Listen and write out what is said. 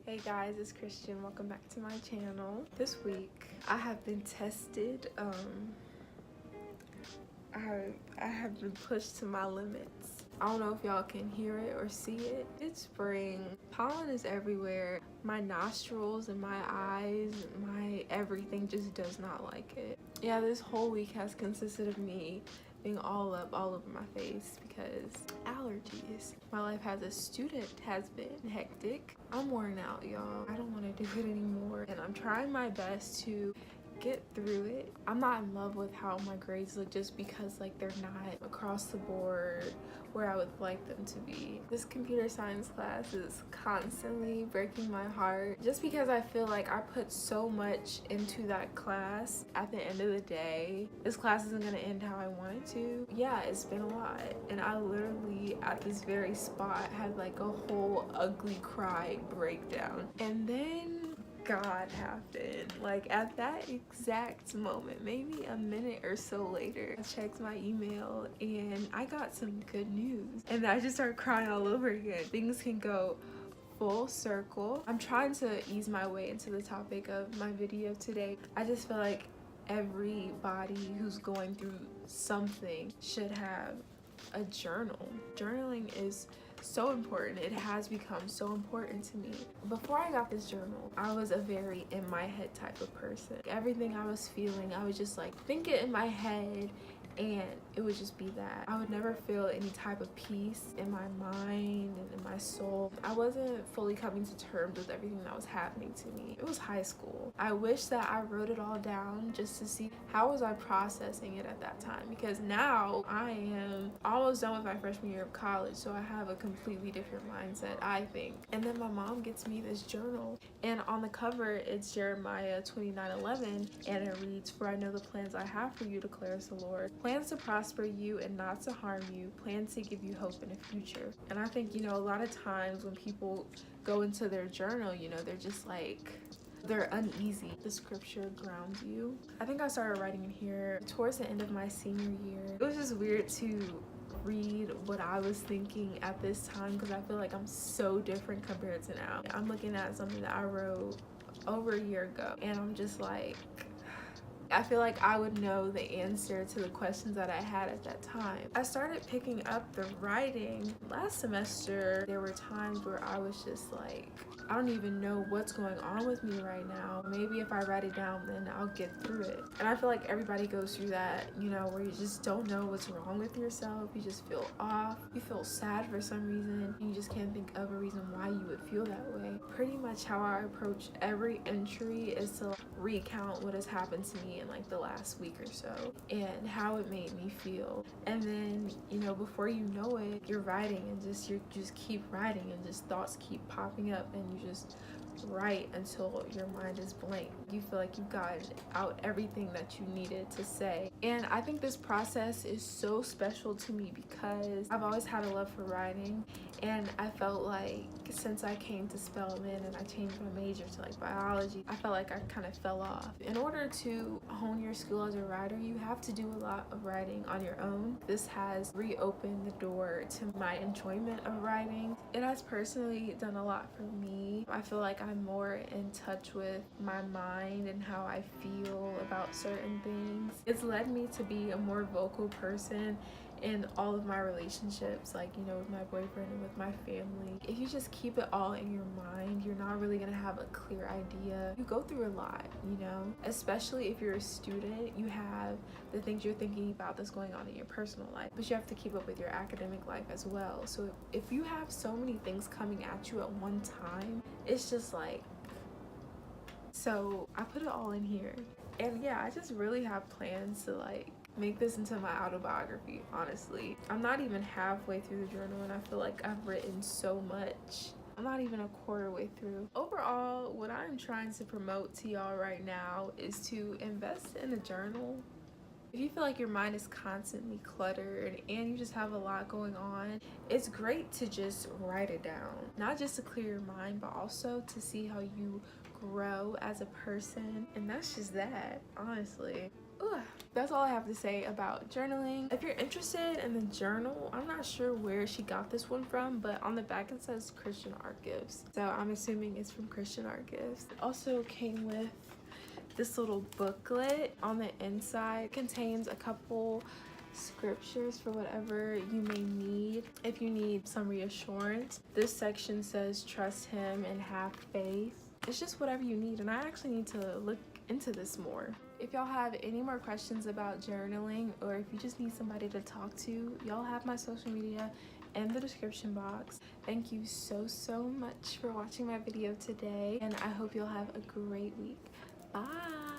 Hey guys, it's Christian. Welcome back to my channel. This week I have been tested. I have been pushed to my limits. I don't know if y'all can hear it or see it. It's spring. Pollen is everywhere. My nostrils and my eyes, my everything just does not like it. Yeah, this whole week has consisted of me being all over my face because allergies. My life as a student has been hectic. I'm worn out, y'all. I don't want to do it anymore, and I'm trying my best to get through it. I'm not in love with how my grades look just because like they're not across the board where I would like them to be. This computer science class is constantly breaking my heart just because I feel like I put so much into that class. At the end of the day, this class isn't gonna end how I want it to. Yeah, it's been a lot, and I literally at this very spot had like a whole ugly cry breakdown, and then God happened. Like at that exact moment, maybe a minute or so later, I checked my email and I got some good news, and I just started crying all over again. Things can go full circle. I'm trying to ease my way into the topic of my video today. I just feel like everybody who's going through something should have a journal. Journaling is so important. It has become so important to me. Before I got this journal, I was a very in my head type of person. Everything I was feeling, I would just like think it in my head, and it would just be that. I would never feel any type of peace in my mind and in my soul. I wasn't fully coming to terms with everything that was happening to me. It was high school. I wish that I wrote it all down just to see how was I processing it at that time, because now I am almost done with my freshman year of college, so I have a completely different mindset, I think. And then my mom gets me this journal, and on the cover it's Jeremiah 29:11, and it reads, "For I know the plans I have for you, declares the Lord. Plans to prosper you and not to harm you, plans to give you hope in a future." And I think, a lot of times when people go into their journal, they're just like, they're uneasy. The scripture grounds you. I think I started writing in here towards the end of my senior year. It was just weird to read what I was thinking at this time because I feel like I'm so different compared to now. I'm looking at something that I wrote over a year ago, and I'm just like, I feel like I would know the answer to the questions that I had at that time. I started picking up the writing last semester. There were times where I was just like, I don't even know what's going on with me right now. Maybe if I write it down, then I'll get through it. And I feel like everybody goes through that, where you just don't know what's wrong with yourself. You just feel off. You feel sad for some reason. You just can't think of a reason why you would feel that way. Pretty much how I approach every entry is to recount what has happened to me in like the last week or so and how it made me feel. And then, before you know it, you're writing and you just keep writing, and just thoughts keep popping up, and you just write until your mind is blank. You feel like you've gotten out everything that you needed to say. And I think this process is so special to me because I've always had a love for writing, and I felt like since I came to Spelman and I changed my major to like biology, I felt like I kind of fell off. In order to hone your skill as a writer, you have to do a lot of writing on your own. This has reopened the door to my enjoyment of writing. It has personally done a lot for me. I feel like I'm more in touch with my mind and how I feel about certain things. It's led me to be a more vocal person in all of my relationships, like with my boyfriend and with my family. If you just keep it all in your mind, you're not really gonna have a clear idea. You go through a lot, especially if you're a student. You have the things you're thinking about that's going on in your personal life, but you have to keep up with your academic life as well. So if you have so many things coming at you at one time, it's just like, so I put it all in here. And yeah, I just really have plans to like make this into my autobiography, honestly. I'm not even halfway through the journal, and I feel like I've written so much. I'm not even a quarter way through. Overall, what I'm trying to promote to y'all right now is to invest in a journal. If you feel like your mind is constantly cluttered and you just have a lot going on, it's great to just write it down. Not just to clear your mind, but also to see how you grow as a person. And that's just that, honestly. Ugh. That's all I have to say about journaling. If you're interested in the journal, I'm not sure where she got this one from, but on the back it says Christian Art Gifts, so I'm assuming it's from Christian Art Gifts. It also came with this little booklet. On the inside it contains a couple scriptures for whatever you may need. If you need some reassurance, this section says trust him and have faith. It's just whatever you need, and I actually need to look into this more. If y'all have any more questions about journaling, or if you just need somebody to talk to, y'all have my social media in the description box. Thank you so much for watching my video today, and I hope you'll have a great week. Bye.